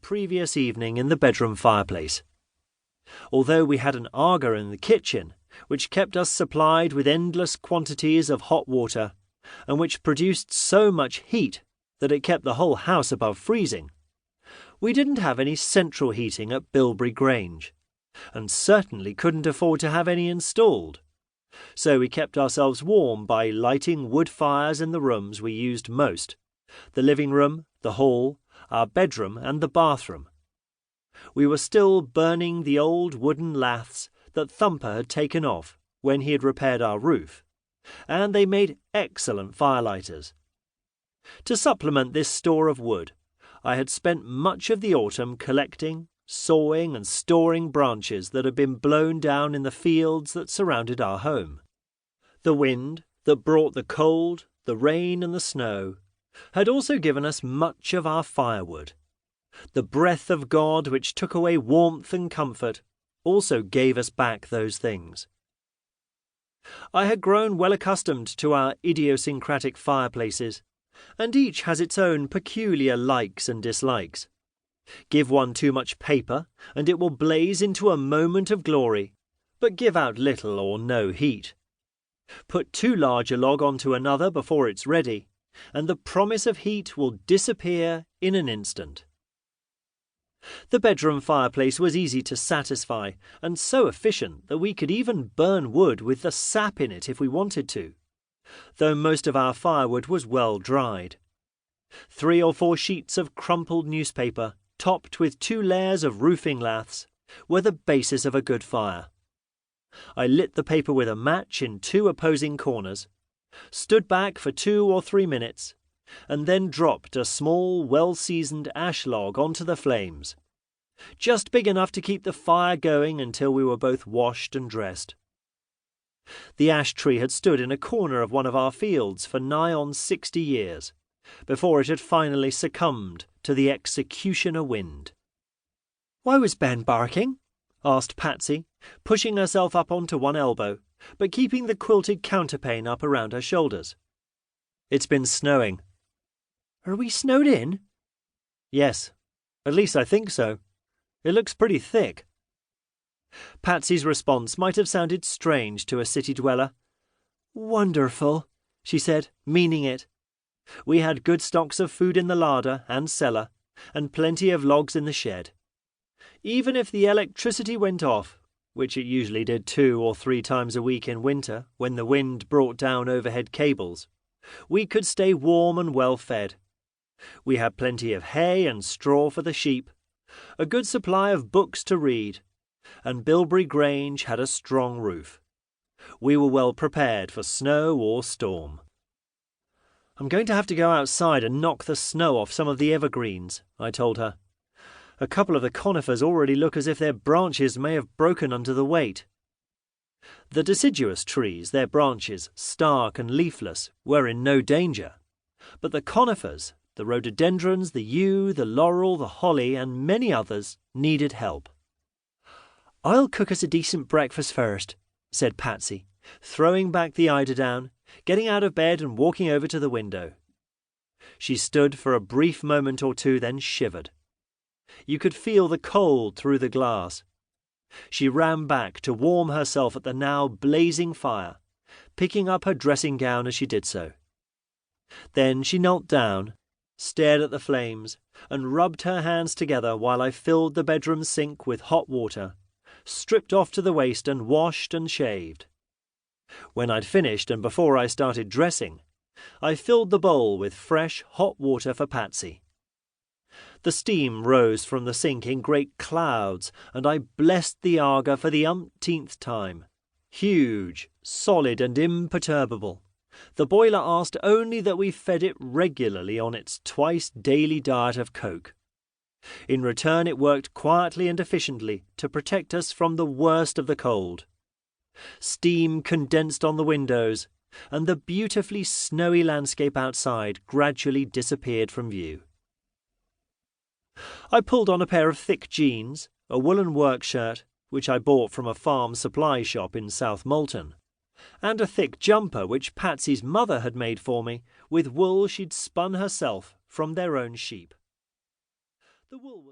previous evening in the bedroom fireplace. Although we had an Aga in the kitchen, which kept us supplied with endless quantities of hot water, and which produced so much heat that it kept the whole house above freezing, we didn't have any central heating at Bilbury Grange, and certainly couldn't afford to have any installed. So we kept ourselves warm by lighting wood fires in the rooms we used most: the living room, the hall, our bedroom and the bathroom. We were still burning the old wooden laths that Thumper had taken off when he had repaired our roof, and they made excellent firelighters. To supplement this store of wood, I had spent much of the autumn collecting, sawing and storing branches that had been blown down in the fields that surrounded our home. The wind that brought the cold, the rain and the snow had also given us much of our firewood. The breath of God, which took away warmth and comfort, also gave us back those things. I had grown well accustomed to our idiosyncratic fireplaces, and each has its own peculiar likes and dislikes. Give one too much paper, and it will blaze into a moment of glory, but give out little or no heat. Put too large a log onto another before it's ready, and the promise of heat will disappear in an instant. The bedroom fireplace was easy to satisfy, and so efficient that we could even burn wood with the sap in it if we wanted to, though most of our firewood was well dried. 3 or 4 sheets of crumpled newspaper, topped with 2 layers of roofing laths, were the basis of a good fire. I lit the paper with a match in 2 opposing corners, stood back for 2 or 3 minutes, and then dropped a small, well-seasoned ash log onto the flames, just big enough to keep the fire going until we were both washed and dressed. The ash tree had stood in a corner of one of our fields for nigh on 60 years, before it had finally succumbed to the executioner wind. "Why was Ben barking?" asked Patsy, pushing herself up onto one elbow, but keeping the quilted counterpane up around her shoulders. "It's been snowing." "Are we snowed in?" "Yes, at least I think so. It looks pretty thick." Patsy's response might have sounded strange to a city dweller. "Wonderful," she said, meaning it. We had good stocks of food in the larder and cellar, and plenty of logs in the shed. Even if the electricity went off, which it usually did 2 or 3 times a week in winter when the wind brought down overhead cables, we could stay warm and well fed. We had plenty of hay and straw for the sheep, a good supply of books to read, and Bilbury Grange had a strong roof. We were well prepared for snow or storm. "I'm going to have to go outside and knock the snow off some of the evergreens," I told her. "A couple of the conifers already look as if their branches may have broken under the weight." The deciduous trees, their branches stark and leafless, were in no danger, but the conifers, the rhododendrons, the yew, the laurel, the holly, and many others needed help. "I'll cook us a decent breakfast first," said Patsy, throwing back the eiderdown, getting out of bed and walking over to the window. She stood for a brief moment or two, then shivered. You could feel the cold through the glass. She ran back to warm herself at the now blazing fire, picking up her dressing gown as she did so. Then she knelt down, stared at the flames, and rubbed her hands together while I filled the bedroom sink with hot water, stripped off to the waist and washed and shaved. When I'd finished and before I started dressing, I filled the bowl with fresh hot water for Patsy. The steam rose from the sink in great clouds, and I blessed the Aga for the umpteenth time. Huge, solid and imperturbable, the boiler asked only that we fed it regularly on its twice-daily diet of coke. In return it worked quietly and efficiently to protect us from the worst of the cold. Steam condensed on the windows, and the beautifully snowy landscape outside gradually disappeared from view. I pulled on a pair of thick jeans, a woolen work shirt, which I bought from a farm supply shop in South Molton, and a thick jumper which Patsy's mother had made for me with wool she'd spun herself from their own sheep. The wool was